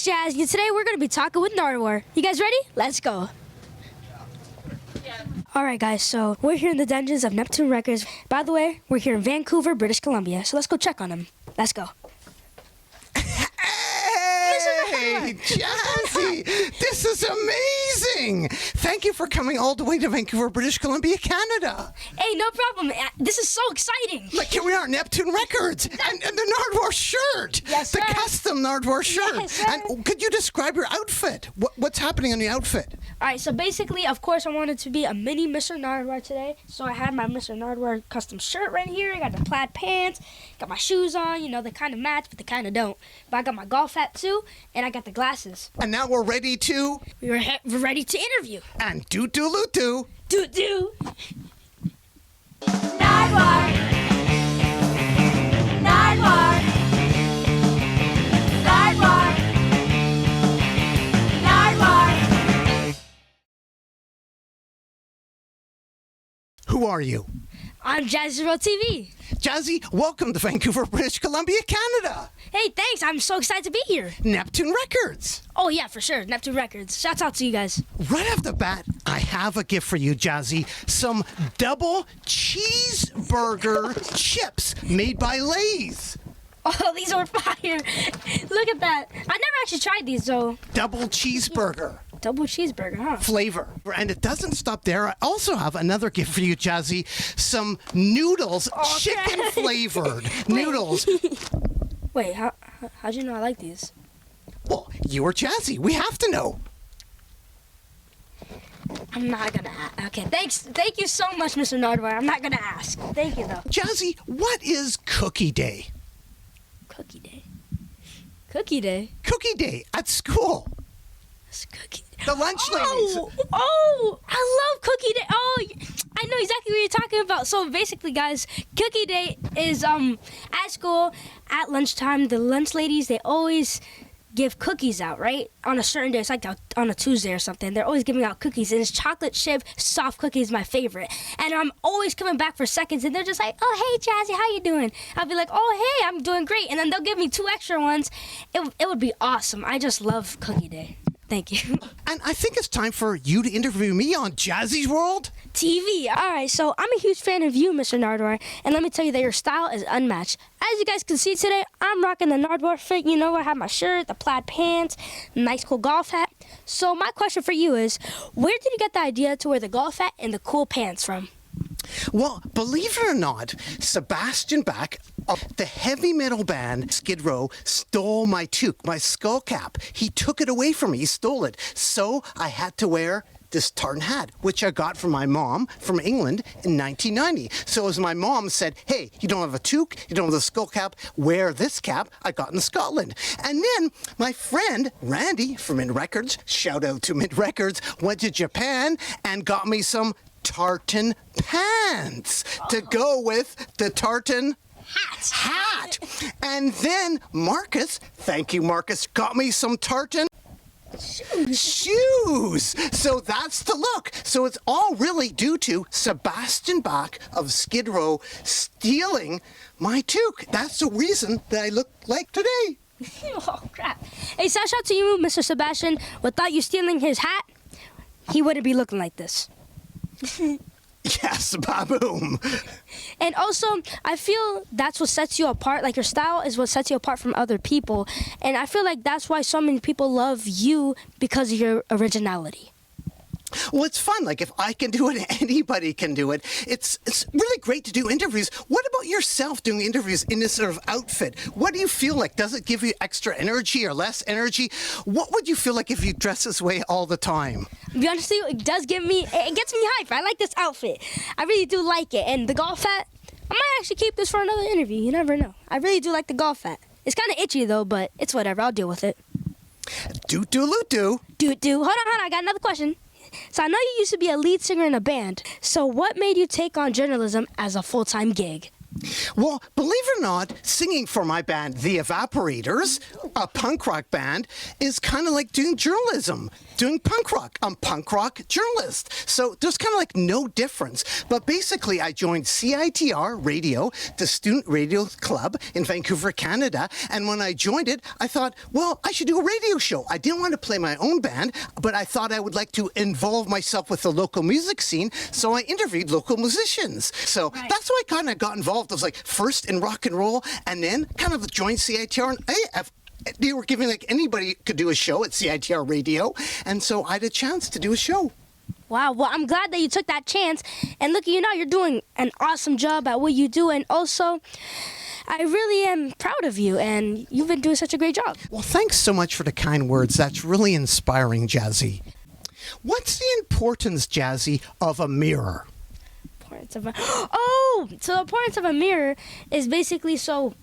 Jazzy, and today we're going to be talking with Nardwuar. You guys ready? Let's go. Alright guys, so we're here in the dungeons of Neptune Records. By the way, we're here in Vancouver, British Columbia. So let's go check on them. Let's go. Hey, Jazzy, this is amazing. Thank you for coming all the way to Vancouver, British Columbia, Canada. Hey, no problem. This is so exciting. Like, here we are, Neptune Records, and the Nardwuar shirt. Yes, the sir. custom Nardwuar shirt. Yes, sir. And could you describe your outfit? What's happening on the outfit? Alright, so basically, of course, I wanted to be a mini Mr. Nardwuar today. So I had my Mr. Nardwuar custom shirt right here. I got the plaid pants, got my shoes on. You know, they kind of match, but they kind of don't. But I got my golf hat too, and I got the glasses. And now we're ready to... We're ready to interview. And doot doola doo. Doot. Nardwuar. Nardwuar. Nardwuar. Nardwuar. Who are you? I'm Jazzy Road TV. Jazzy, welcome to Vancouver, British Columbia, Canada. Hey, thanks. I'm so excited to be here. Neptune Records. Oh, yeah, for sure. Neptune Records. Shouts out to you guys. Right off the bat, I have a gift for you, Jazzy. Some double cheeseburger chips made by Lay's. Oh, these are fire. Look at that. I never actually tried these, though. Double cheeseburger Double cheeseburger, huh? flavor. And it doesn't stop there. I also have another gift for you, Jazzy. Some noodles, Oh, chicken okay. flavored noodles. Wait, how'd you know I like these? Well, you are Jazzy. We have to know. I'm not gonna ask. Okay, thanks. Thank you so much, Mr. Nardwuar. I'm not gonna ask. Thank you, though. Jazzy, what is Cookie Day? Cookie day. Cookie day? Cookie Day at school. It's cookie day. The lunch ladies. Oh, I love Cookie Day. Oh, I know exactly what you're talking about. So basically, guys, Cookie Day is at school at lunchtime. The lunch ladies, they always give cookies out, right? On a certain day, it's like on a Tuesday or something. They're always giving out cookies, and it's chocolate chip soft cookies, my favorite. And I'm always coming back for seconds, and they're just like, "Oh, hey, Jazzy, how you doing?" I'll be like, "Oh, hey, I'm doing great," and then they'll give me 2 extra ones. It would be awesome. I just love Cookie Day. Thank you. And I think it's time for you to interview me on Jazzy's World. TV. All right, so I'm a huge fan of you, Mr. Nardwuar, and let me tell you that your style is unmatched. As you guys can see today, I'm rocking the Nardwuar fit. You know, I have my shirt, the plaid pants, nice cool golf hat. So my question for you is, where did you get the idea to wear the golf hat and the cool pants from? Well, believe it or not, Sebastian Bach of the heavy metal band Skid Row stole my toque, my skull cap. He took it away from me. He stole it. So I had to wear this tartan hat, which I got from my mom from England in 1990. So as my mom said, "Hey, you don't have a toque, you don't have the skull cap, wear this cap," I got in Scotland. And then my friend Randy from Mint Records, shout out to Mint Records, went to Japan and got me some tartan pants to go with the tartan hat. And then Marcus, thank you Marcus, got me some tartan shoes. So that's the look. So it's all really due to Sebastian Bach of Skid Row stealing my toque. That's the reason that I look like today. Oh, crap. Hey, shout out to you, Mr. Sebastian. Without you stealing his hat, he wouldn't be looking like this. Yes, baboom. And also, I feel that's what sets you apart. Like, your style is what sets you apart from other people. And I feel like that's why so many people love you, because of your originality. Well, it's fun. Like, if I can do it, anybody can do it. It's really great to do interviews. What about yourself doing interviews in this sort of outfit? What do you feel like? Does it give you extra energy or less energy? What would you feel like if you dress this way all the time? To be honest with you, it gets me hype. I like this outfit. I really do like it. And the golf hat, I might actually keep this for another interview. You never know. I really do like the golf hat. It's kind of itchy, though, but it's whatever. I'll deal with it. Doot doola doo. Doot. Hold on. I got another question. So I know you used to be a lead singer in a band. So what made you take on journalism as a full-time gig? Well, believe it or not, singing for my band, The Evaporators, a punk rock band, is kind of like doing journalism, doing punk rock. I'm a punk rock journalist. So there's kind of like no difference. But basically, I joined CITR Radio, the Student Radio Club in Vancouver, Canada. And when I joined it, I thought, well, I should do a radio show. I didn't want to play my own band, but I thought I would like to involve myself with the local music scene. So I interviewed local musicians. So that's why I kind of got involved. I was like first in rock and roll, and then kind of joined CITR. And they were giving like anybody could do a show at CITR Radio, and so I had a chance to do a show. Wow, well, I'm glad that you took that chance. And look, you're doing an awesome job at what you do. And also, I really am proud of you, and you've been doing such a great job. Well, thanks so much for the kind words. That's really inspiring, Jazzy. What's the importance, Jazzy, of a mirror? So the importance of a mirror is basically so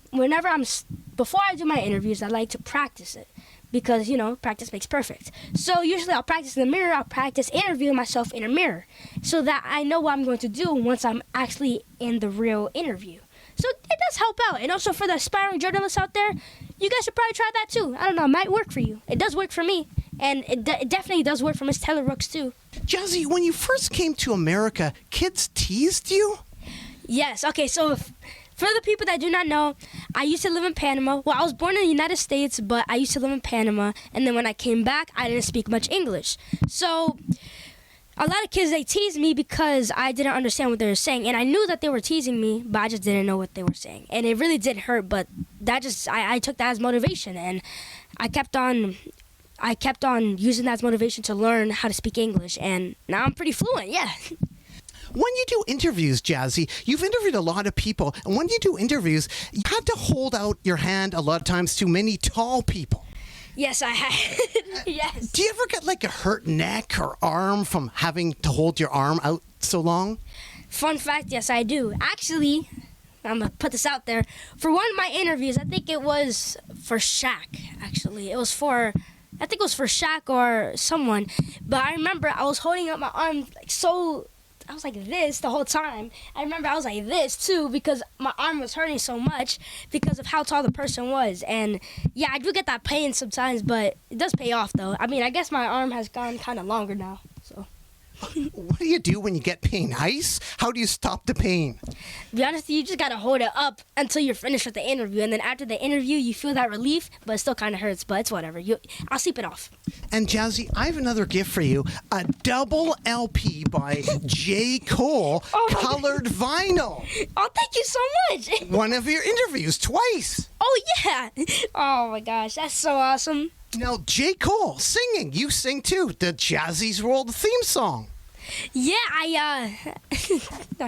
before I do my interviews, I like to practice it because, practice makes perfect. So usually I'll practice in the mirror, I'll practice interviewing myself in a mirror so that I know what I'm going to do once I'm actually in the real interview. So it does help out. And also for the aspiring journalists out there, you guys should probably try that too. I don't know, it might work for you. It does work for me. And it definitely does work for Miss Taylor Rooks too. Jazzy, when you first came to America, kids teased you? Yes. Okay, so for the people that do not know, I used to live in Panama. Well, I was born in the United States, but I used to live in Panama. And then when I came back, I didn't speak much English. So a lot of kids, they teased me because I didn't understand what they were saying. And I knew that they were teasing me, but I just didn't know what they were saying. And it really did hurt, but I took that as motivation. And I kept on using that as motivation to learn how to speak English. And now I'm pretty fluent, yeah. When you do interviews, Jazzy, you've interviewed a lot of people. And when you do interviews, you have to hold out your hand a lot of times to many tall people. Yes, I have. Yes. Do you ever get like a hurt neck or arm from having to hold your arm out so long? Fun fact, yes, I do. Actually, I'm going to put this out there. For one of my interviews, I think it was for Shaq, actually. I think it was for Shaq or someone. But I remember I was holding up my arm I was like this the whole time. I remember I was like this too because my arm was hurting so much because of how tall the person was. And yeah, I do get that pain sometimes, but it does pay off though. I mean, I guess my arm has gone kind of longer now, so. What do you do when you get pain? Ice? How do you stop the pain? To be honest, you just gotta hold it up until you're finished with the interview, and then after the interview, you feel that relief, but it still kind of hurts. But it's whatever. I'll sleep it off. And Jazzy, I have another gift for you: a double LP by J. Cole, colored vinyl. Oh, thank you so much. One of your interviews twice. Oh yeah. Oh my gosh, that's so awesome. Now, J. Cole singing. You sing too. The Jazzy's World theme song. Yeah, I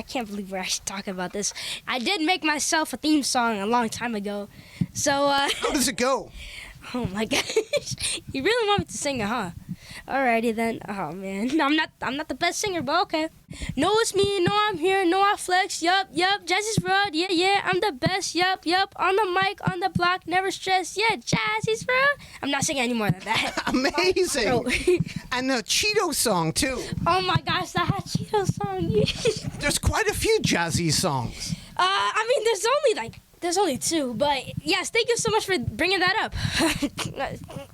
can't believe we're actually talking about this. I did make myself a theme song a long time ago. So, how does it go? Oh my gosh. You really want me to sing it, huh? Alrighty then. Oh man. I'm not the best singer, but okay. Know it's me, know I'm here, know I flex, yup, Jazzy's World, yeah, I'm the best, yup, on the mic, on the block, never stress, yeah, Jazzy's World. I'm not singing any more than that. Amazing. Oh. And the Cheeto song too. Oh my gosh, that Cheeto song. There's quite a few Jazzy songs. I mean, there's only two, but yes, thank you so much for bringing that up.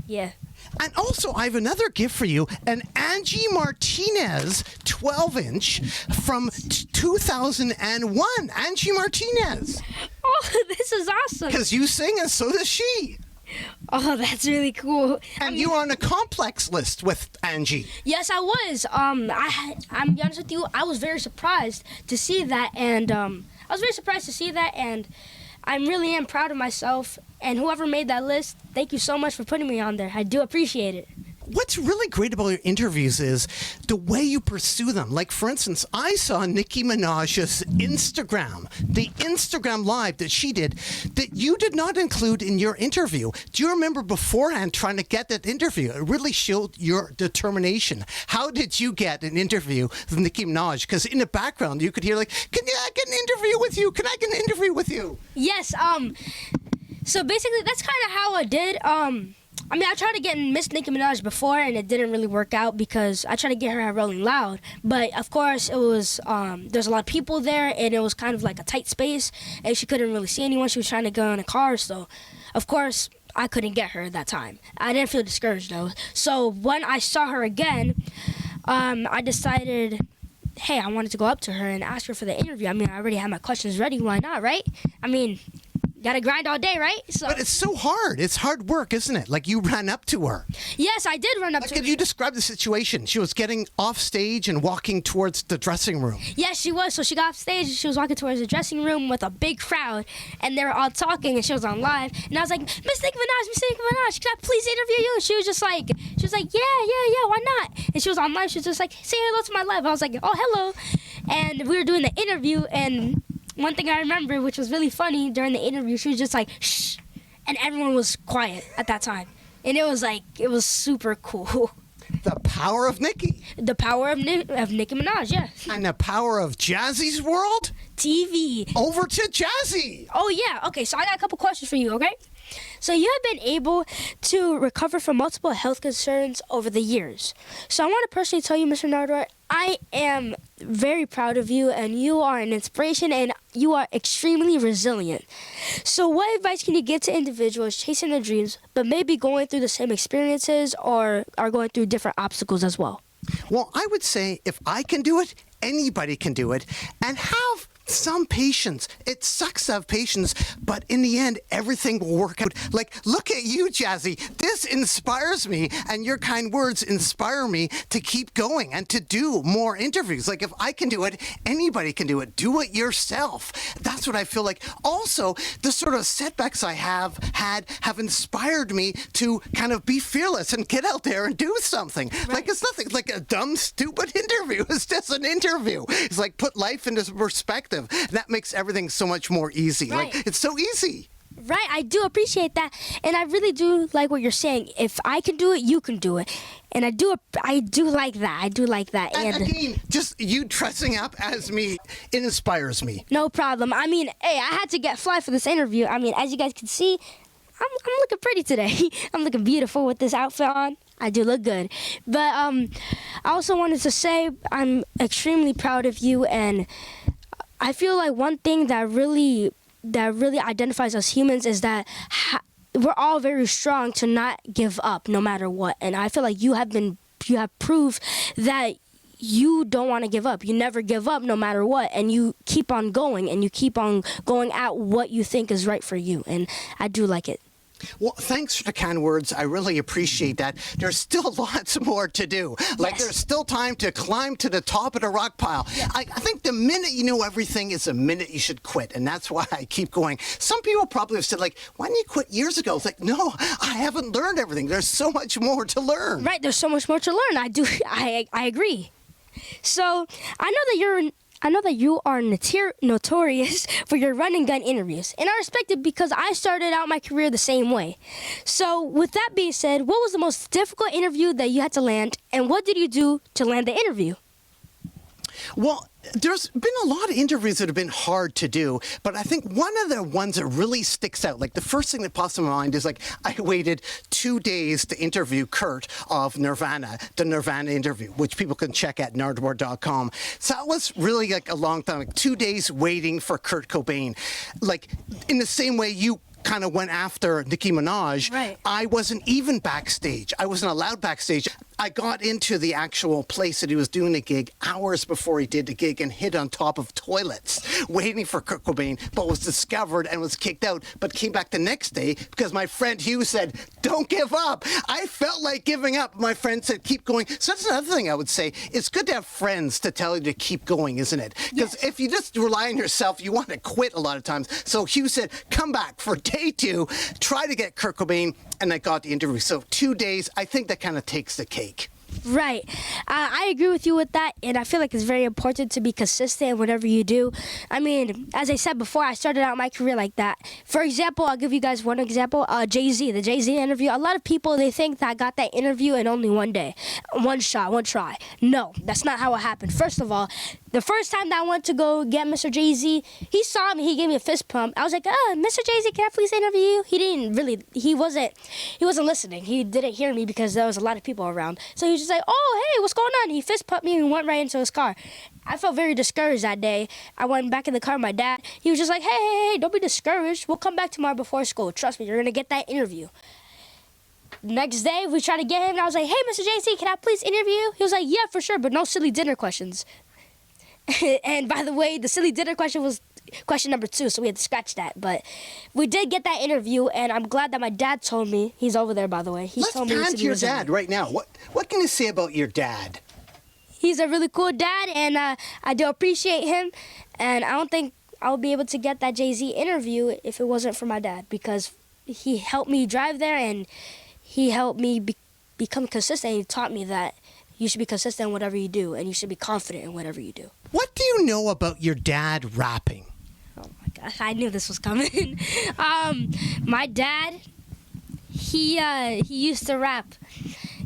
Yeah. And also, I have another gift for you, an Angie Martinez 12-inch from 2001. Angie Martinez. Oh, this is awesome. Because you sing and so does she. Oh, that's really cool. And you are on a complex list with Angie. Yes, I was. I'm be honest with you, I was very surprised to see that, and I really am proud of myself. And whoever made that list, thank you so much for putting me on there. I do appreciate it. What's really great about your interviews is the way you pursue them. Like, for instance, I saw Nicki Minaj's Instagram, the Instagram Live that she did, that you did not include in your interview. Do you remember beforehand trying to get that interview? It really showed your determination. How did you get an interview with Nicki Minaj? Because in the background, you could hear like, can I get an interview with you? Can I get an interview with you? Yes, so basically that's kind of how I did. I mean, I tried to get Miss Nicki Minaj before, and it didn't really work out because I tried to get her at Rolling Loud. But, of course, it was there's a lot of people there, and it was kind of like a tight space, and she couldn't really see anyone. She was trying to go in a car, so, of course, I couldn't get her at that time. I didn't feel discouraged, though. So when I saw her again, I decided, hey, I wanted to go up to her and ask her for the interview. I mean, I already had my questions ready. Why not, right? I mean, gotta grind all day, right? So. But it's so hard. It's hard work, isn't it? Like, you ran up to her. Yes, I did run up to her. Could you describe the situation? She was getting off stage and walking towards the dressing room. Yes, she was. So she got off stage and she was walking towards the dressing room with a big crowd, and they were all talking, and she was on live. And I was like, Miss Nicki Minaj, can I please interview you? And she was like, yeah, why not? And she was on live. She was just like, say hello to my live. I was like, oh, hello. And we were doing the interview, and one thing I remember, which was really funny during the interview, she was just like, shh, and everyone was quiet at that time. And it was super cool. The power of Nicki. The power of Nicki Minaj, yes. And the power of Jazzy's world? TV. Over to Jazzy. Oh, yeah. Okay, so I got a couple questions for you, okay? So you have been able to recover from multiple health concerns over the years. So I want to personally tell you, Mr. Nardwuar, I am very proud of you, and you are an inspiration, and you are extremely resilient. So what advice can you give to individuals chasing their dreams, but maybe going through the same experiences or are going through different obstacles as well? Well, I would say if I can do it, anybody can do it. And have some patience. It sucks to have patience, but in the end, everything will work out. Like, look at you, Jazzy. This inspires me, and your kind words inspire me to keep going and to do more interviews. Like, if I can do it, anybody can do it. Do it yourself. That's what I feel like. Also, the sort of setbacks I have inspired me to kind of be fearless and get out there and do something. Right. Like, it's nothing like a dumb, stupid interview. It's just an interview. It's like, put life into perspective. That makes everything so much more easy. Right. Like, it's so easy. Right, I do appreciate that, and I really do like what you're saying. If I can do it, you can do it, and I do like that. I do like that. And again, just you dressing up as me, it inspires me. No problem. I mean, hey, I had to get fly for this interview. I mean, as you guys can see, I'm looking pretty today. I'm looking beautiful with this outfit on. I do look good. But I also wanted to say I'm extremely proud of you, and I feel like one thing that really identifies us humans is that we're all very strong to not give up no matter what. And I feel like you have proved that you don't want to give up. You never give up no matter what, and you keep on going, and you keep on going at what you think is right for you. And I do like it. Well, thanks for the kind words. I really appreciate that. There's still lots more to do. Like, There's still time to climb to the top of the rock pile. Yeah. I think the minute you know everything is the minute you should quit, and that's why I keep going. Some people probably have said, like, why didn't you quit years ago? It's like, no, I haven't learned everything. There's so much more to learn. Right, there's so much more to learn. I agree. So I know that you are notorious for your run and gun interviews, and I respect it because I started out my career the same way. So with that being said, what was the most difficult interview that you had to land, and what did you do to land the interview? Well, there's been a lot of interviews that have been hard to do, but I think one of the ones that really sticks out, like the first thing that pops in my mind is, like, I waited 2 days to interview Kurt of Nirvana, the Nirvana interview, which people can check at nardwuar.com. So that was really like a long time, like 2 days waiting for Kurt Cobain. Like, in the same way you kind of went after Nicki Minaj, right. I wasn't even backstage. I wasn't allowed backstage. I got into the actual place that he was doing the gig hours before he did the gig and hid on top of toilets waiting for Kurt Cobain, but was discovered and was kicked out, but came back the next day because my friend Hugh said, don't give up. I felt like giving up. My friend said, keep going. So that's another thing I would say. It's good to have friends to tell you to keep going, isn't it? Because if you just rely on yourself, you want to quit a lot of times. So Hugh said, come back for day 2, try to get Kurt Cobain, and I got the interview. So 2 days, I think that kind of takes the cake. Right. I agree with you with that, and I feel like it's very important to be consistent in whatever you do. I mean, as I said before, I started out my career like that. For example, I'll give you guys one example. Jazzy, the Jazzy interview. A lot of people, they think that I got that interview in only one day. One shot, one try. No, that's not how it happened. First of all, the first time that I went to go get Mr. Jay-Z, he saw me, he gave me a fist pump. I was like, Mr. Jay-Z, can I please interview you? He wasn't listening. He didn't hear me because there was a lot of people around. So he was just like, oh, hey, what's going on? He fist pumped me and went right into his car. I felt very discouraged that day. I went back in the car with my dad. He was just like, hey, don't be discouraged. We'll come back tomorrow before school. Trust me, you're going to get that interview. Next day, we tried to get him, and I was like, hey, Mr. Jay-Z, can I please interview you? He was like, yeah, for sure, but no silly dinner questions. And by the way, the silly dinner question was question number 2, so we had to scratch that. But we did get that interview, and I'm glad that my dad told me. He's over there, by the way. Let's told me pan to your dad right now. What can you say about your dad? He's a really cool dad, and I do appreciate him. And I don't think I'll be able to get that Jay-Z interview if it wasn't for my dad, because he helped me drive there, and he helped me become consistent. He taught me that you should be consistent in whatever you do, and you should be confident in whatever you do. What do you know about your dad rapping? Oh my gosh, I knew this was coming. My dad, he used to rap.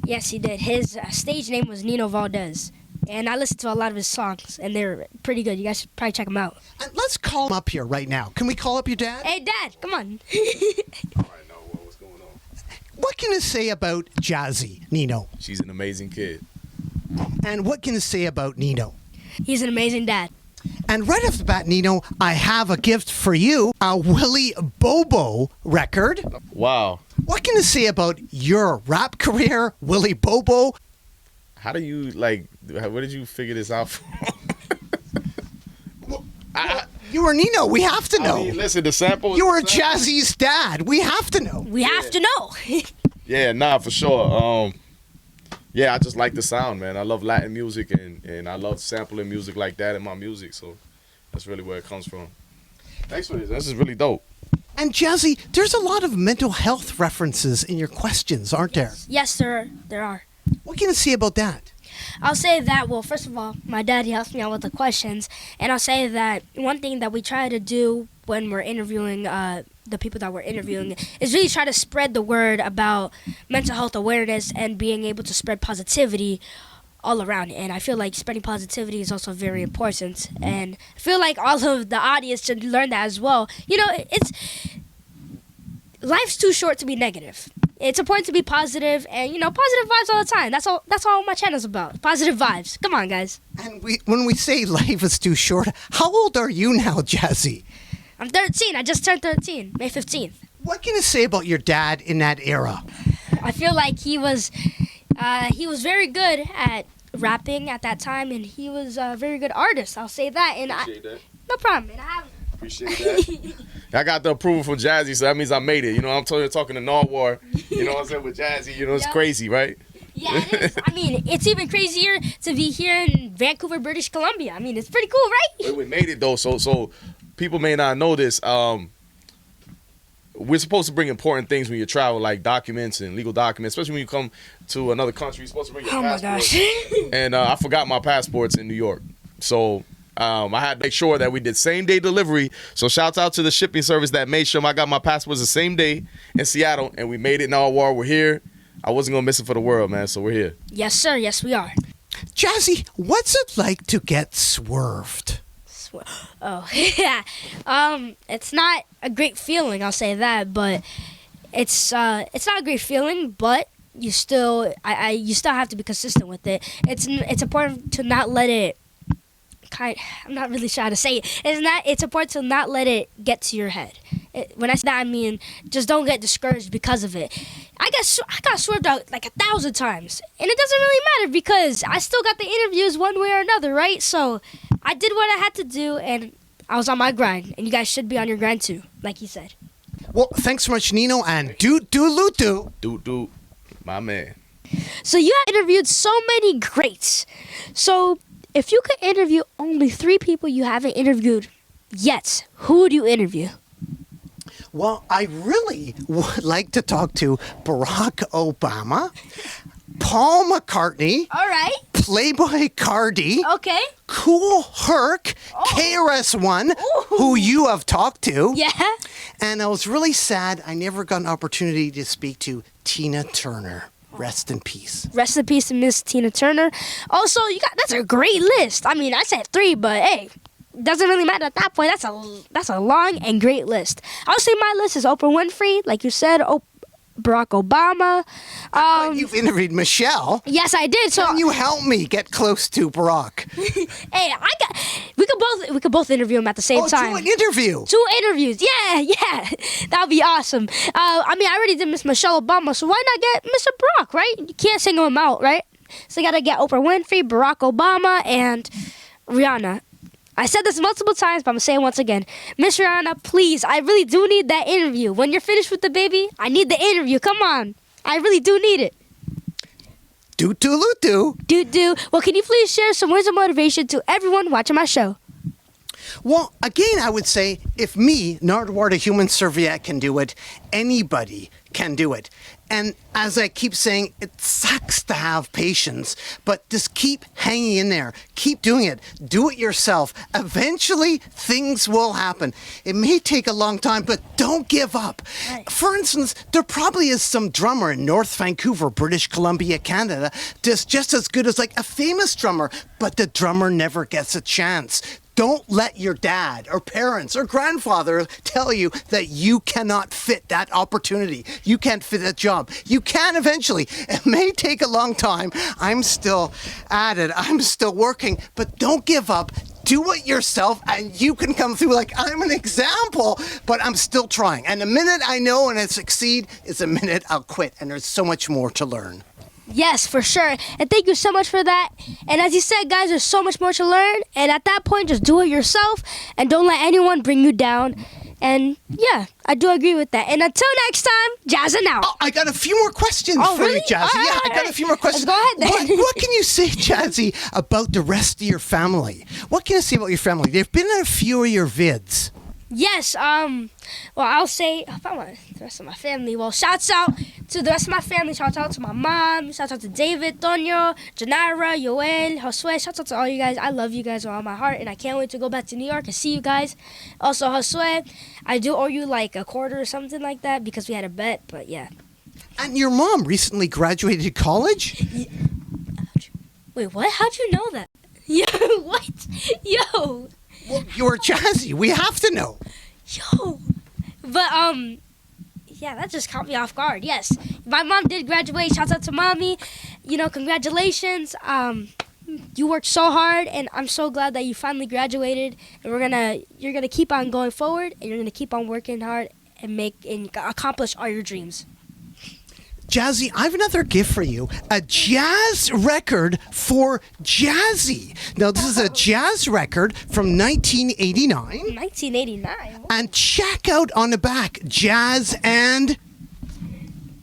Yes, he did. His stage name was Nino Valdez. And I listened to a lot of his songs, and they're pretty good. You guys should probably check them out. And let's call him up here right now. Can we call up your dad? Hey, Dad, come on. All right, Nardwuar, what's going on? What can you say about Jazzy, Nino? She's an amazing kid. And what can you say about Nino? He's an amazing dad. And right off the bat, Nino, I have a gift for you, a Willie Bobo record. Wow. What can you say about your rap career, Willie Bobo? How do you, where did you figure this out from? You were Nino. We have to know. I mean, listen, the sample. You were Jazzy's dad. We have to know. We have to know. Yeah, nah, for sure. Yeah, I just like the sound, man. I love Latin music, and I love sampling music like that in my music, so that's really where it comes from. Thanks for this. This is really dope. And Jazzy, there's a lot of mental health references in your questions, aren't there? Yes, there are. What can you say about that? I'll say that, well, first of all, my dad, he helps me out with the questions. And I'll say that one thing that we try to do when we're interviewing the people that we're interviewing is really try to spread the word about mental health awareness and being able to spread positivity all around. And I feel like spreading positivity is also very important. And I feel like all of the audience should learn that as well. You know, life's too short to be negative. It's important to be positive, and positive vibes all the time. That's all my channel's about. Positive vibes. Come on, guys. And when we say life is too short, how old are you now, Jazzy? I'm 13. I just turned 13, May 15th. What can you say about your dad in that era? I feel like he was very good at rapping at that time, and he was a very good artist. I'll say that. And Appreciate that. No problem. And I have. Appreciate that. I got the approval from Jazzy, so that means I made it. You know, I'm talking to Nardwuar, you know what I'm saying, with Jazzy. You know, it's Yep. crazy, right? Yeah, it is. I mean, it's even crazier to be here in Vancouver, British Columbia. I mean, it's pretty cool, right? We made it, though, so people may not know this. We're supposed to bring important things when you travel, like documents and legal documents, especially when you come to another country. You're supposed to bring your passport. Oh, my gosh. And I forgot my passports in New York. So I had to make sure that we did same-day delivery. So shouts out to the shipping service that made sure I got my passports the same day in Seattle, and we made it in Nardwuar. We're here. I wasn't going to miss it for the world, man, so we're here. Yes, sir. Yes, we are. Jazzy, what's it like to get swerved? Oh, yeah. It's not a great feeling, I'll say that, but it's not a great feeling, but you still have to be consistent with it. It's important to not let it I'm not really sure how to say it. It's important to not let it get to your head. When I say that, I mean just don't get discouraged because of it. I got swerved out like 1,000 times, and it doesn't really matter because I still got the interviews one way or another, right? So I did what I had to do, and I was on my grind, and you guys should be on your grind too, like he said. Well, thanks so much, Nino, and Doot, Doot, my man. So you have interviewed so many greats. So if you could interview only 3 people you haven't interviewed yet, who would you interview? Well, I really would like to talk to Barack Obama. Paul McCartney, All right. Playboy Cardi, Okay. Cool Herc, KRS-One, who you have talked to. Yeah. And I was really sad I never got an opportunity to speak to Tina Turner. Rest in peace. Rest in peace to Miss Tina Turner. Also, that's a great list. I mean, I said 3, but hey, doesn't really matter at that point. That's a long and great list. I'll say my list is Oprah Winfrey, like you said, Barack Obama. You've interviewed Michelle. Yes, I did. So Can you help me get close to Barack? hey, we could both interview him at the same time. Do an interview. 2 interviews. Yeah. That'd be awesome. I mean, I already did Miss Michelle Obama, so why not get Mr. Barack, right? You can't single him out, right? So you gotta get Oprah Winfrey, Barack Obama, and Rihanna. I said this multiple times, but I'm gonna say it once again. Miss Rihanna, please, I really do need that interview. When you're finished with the baby, I need the interview. Come on. I really do need it. Doot doot doot. Well, can you please share some words of motivation to everyone watching my show? Well, again, I would say if me, Nardwuar, the human serviette, can do it, anybody can do it. And as I keep saying, it sucks to have patience, but just keep hanging in there. Keep doing it. Do it yourself. Eventually, things will happen. It may take a long time, but don't give up. Right. For instance, there probably is some drummer in North Vancouver, British Columbia, Canada, just as good as like a famous drummer, but the drummer never gets a chance. Don't let your dad or parents or grandfather tell you that you cannot fit that opportunity. You can't fit that job. You can eventually. It may take a long time. I'm still at it. I'm still working. But don't give up. Do it yourself and you can come through. Like, I'm an example, but I'm still trying. And the minute I know and I succeed is the minute I'll quit. And there's so much more to learn. Yes, for sure. And thank you so much for that. And as you said, guys, there's so much more to learn. And at that point, just do it yourself and don't let anyone bring you down. And yeah, I do agree with that. And until next time, Jazzy out. Oh, I got a few more questions for really? you, Jazzy. All right, I got a few more questions. Let's go ahead then. What can you say, Jazzy, about the rest of your family? What can you say about your family? They've been in a few of your vids. Yes, well, I'll say, if I want the rest of my family, well, shouts out to the rest of my family. Shouts out to my mom. Shouts out to David, Tonyo, Janara, Yoel, Josue. Shouts out to all you guys. I love you guys with all my heart, and I can't wait to go back to New York and see you guys. Also, Josue, I do owe you like a quarter or something like that because we had a bet, but yeah. And your mom recently graduated college? Wait, what? How'd you know that? Yo, what? Yo. Well, you're Jazzy. We have to know. Yo. But, yeah, that just caught me off guard. Yes, my mom did graduate. Shouts out to mommy. You know, congratulations. You worked so hard, and I'm so glad that you finally graduated. And you're gonna keep on going forward, and you're gonna keep on working hard and accomplish all your dreams. Jazzy, I have another gift for you. A jazz record for Jazzy. Now, this is a jazz record from 1989. 1989. And check out on the back, Jazz and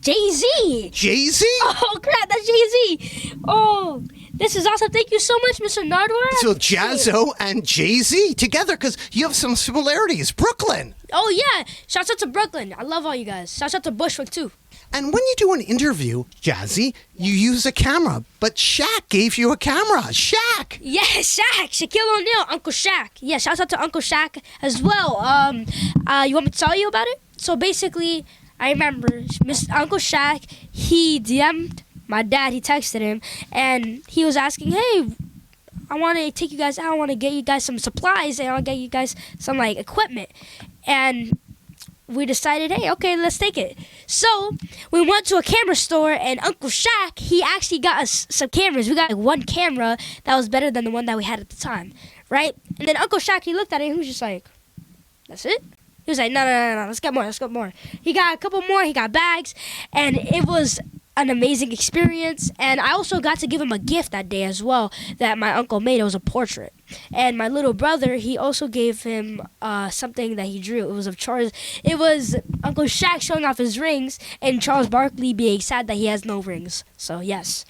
Jay-Z. Jay-Z? Oh, crap, that's Jay-Z. Oh, this is awesome. Thank you so much, Mr. Nardwuar. So Jazzo and Jay-Z together, because you have some similarities. Brooklyn. Oh, yeah. Shouts out to Brooklyn. I love all you guys. Shouts out to Bushwick, too. And when you do an interview, Jazzy, you use a camera. But Shaq gave you a camera. Shaq! Yeah, Shaq. Shaquille O'Neal. Uncle Shaq. Yeah, shouts out to Uncle Shaq as well. You want me to tell you about it? So basically, I remember Uncle Shaq, he DM'd my dad. He texted him, and he was asking, hey, I want to take you guys out. I want to get you guys some supplies, and I want to get you guys some, like, equipment. And we decided, hey, okay, let's take it. So we went to a camera store, and Uncle Shaq, he actually got us some cameras. We got like one camera that was better than the one that we had at the time, right? And then Uncle Shaq, he looked at it, and he was just like, that's it? He was like, no, let's get more. He got a couple more, he got bags, and it was an amazing experience. And I also got to give him a gift that day as well that my uncle made. It was a portrait. And my little brother, he also gave him something that he drew. It was Uncle Shaq showing off his rings and Charles Barkley being sad that he has no rings. So yes.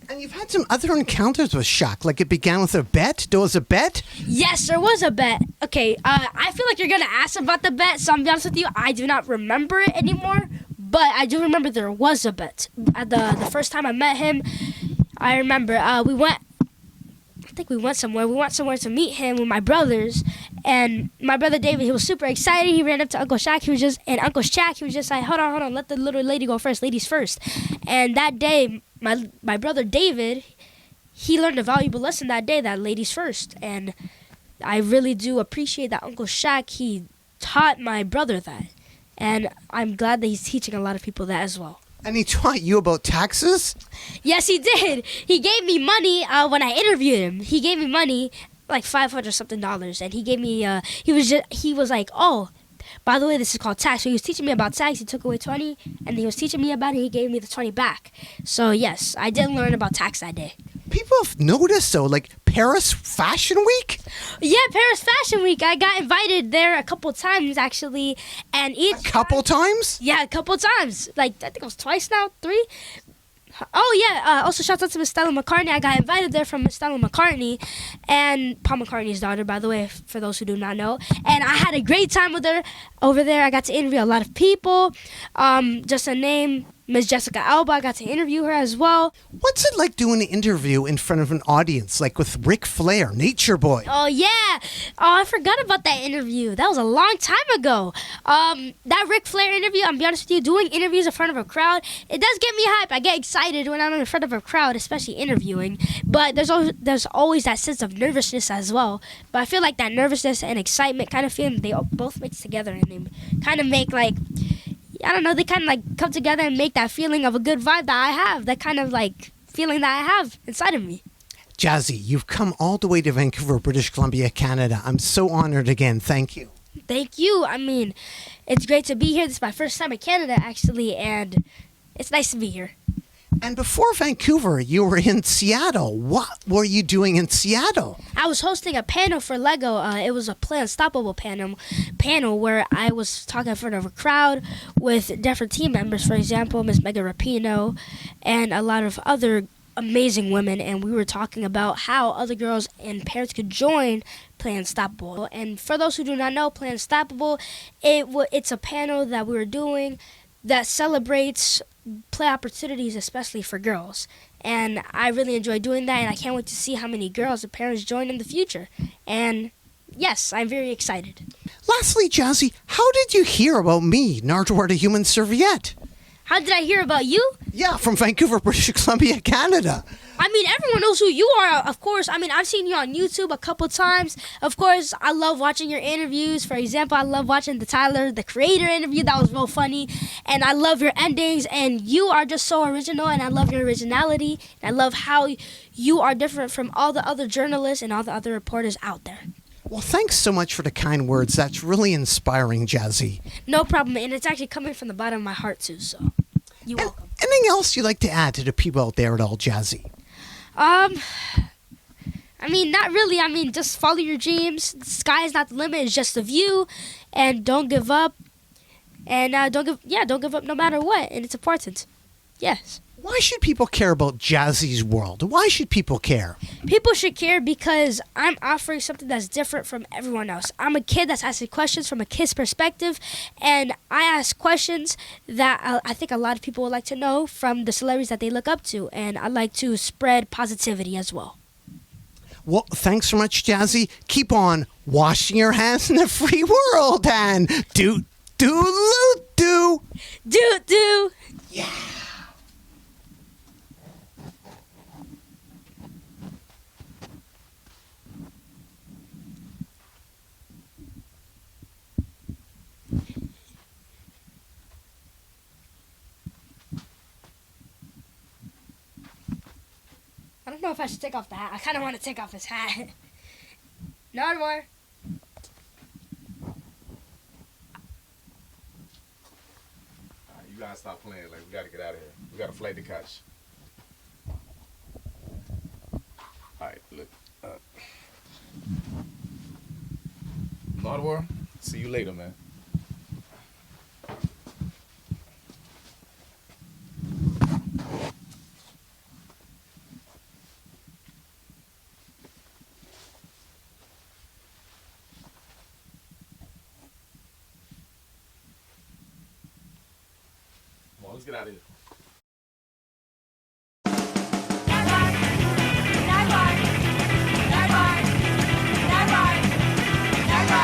And you've had some other encounters with Shaq, like it began with a bet. There was a bet? Yes, there was a bet. Okay, I feel like you're going to ask about the bet, so I'm going to be honest with you, I do not remember it anymore. But I do remember there was a bet. At the first time I met him, I remember we went somewhere. We went somewhere to meet him with my brothers. And my brother David, he was super excited. He ran up to Uncle Shaq. Uncle Shaq, he was just like, hold on, let the little lady go first, ladies first. And that day, my brother David, he learned a valuable lesson that day, that ladies first. And I really do appreciate that Uncle Shaq, he taught my brother that. And I'm glad that he's teaching a lot of people that as well. And he taught you about taxes? Yes, he did. He gave me money when I interviewed him. He gave me money, like $500 something, and he gave me. He was like, oh, by the way, this is called tax. So he was teaching me about tax. He took away 20, and he was teaching me about it. He gave me the 20 back. So yes, I did learn about tax that day. People have noticed though, like Paris Fashion Week. Yeah, Paris Fashion Week. I got invited there a couple times actually, and each Couple times? Yeah, a couple times. Like I think it was twice now, 3. Oh yeah. Also, shout out to Miss Stella McCartney. I got invited there from Miss Stella McCartney, and Paul McCartney's daughter, by the way, for those who do not know. And I had a great time with her over there. I got to interview a lot of people. Just a name, Miss Jessica Alba. I got to interview her as well. What's it like doing an interview in front of an audience, like with Ric Flair, Nature Boy? Oh yeah. Oh, I forgot about that interview. That was a long time ago. That Ric Flair interview, I'm be honest with you, doing interviews in front of a crowd, it does get me hype. I get excited when I'm in front of a crowd, especially interviewing. But there's always that sense of nervousness as well. But I feel like that nervousness and excitement kind of feeling, they both mix together, and they kind of make like, I don't know, they kind of like come together and make that feeling of a good vibe that I have, that kind of like feeling that I have inside of me. Jazzy, you've come all the way to Vancouver, British Columbia, Canada. I'm so honored again. Thank you. Thank you. I mean, it's great to be here. This is my first time in Canada, actually, and it's nice to be here. And before Vancouver, you were in Seattle. What were you doing in Seattle? I was hosting a panel for Lego. It was a Play Unstoppable panel where I was talking in front of a crowd with different team members, for example, Miss Mega Rapino, and a lot of other amazing women, and we were talking about how other girls and parents could join Play Unstoppable. And for those who do not know, Play Unstoppable, it's a panel that we were doing that celebrates play opportunities, especially for girls. And I really enjoy doing that, and I can't wait to see how many girls and parents join in the future. And yes, I'm very excited. Lastly, Jazzy, how did you hear about me, Nardwuar the Human Serviette? How did I hear about you? Yeah, from Vancouver, British Columbia, Canada. I mean, everyone knows who you are, of course. I mean, I've seen you on YouTube a couple times. Of course, I love watching your interviews. For example, I love watching the Tyler, the Creator interview. That was real funny. And I love your endings. And you are just so original, and I love your originality. And I love how you are different from all the other journalists and all the other reporters out there. Well, thanks so much for the kind words. That's really inspiring, Jazzy. No problem. And it's actually coming from the bottom of my heart, too. So, you're welcome. Anything else you'd like to add to the people out there at all, Jazzy? I mean, not really. I mean, just follow your dreams. The sky is not the limit. It's just the view. And don't give up. And don't give up no matter what. And it's important. Yes. Why should people care about Jazzy's world? Why should people care? People should care because I'm offering something that's different from everyone else. I'm a kid that's asking questions from a kid's perspective, and I ask questions that I think a lot of people would like to know from the celebrities that they look up to, and I like to spread positivity as well. Well, thanks so much, Jazzy. Keep on washing your hands in the free world, and doot, doo, doo. Doot, doo. Yeah. I don't know if I should take off the hat. I kind of want to take off his hat. Nardwuar. You gotta stop playing. Like, we gotta get out of here. We got a flight to catch. All right, look. Nardwuar, see you later, man. let's get out of here.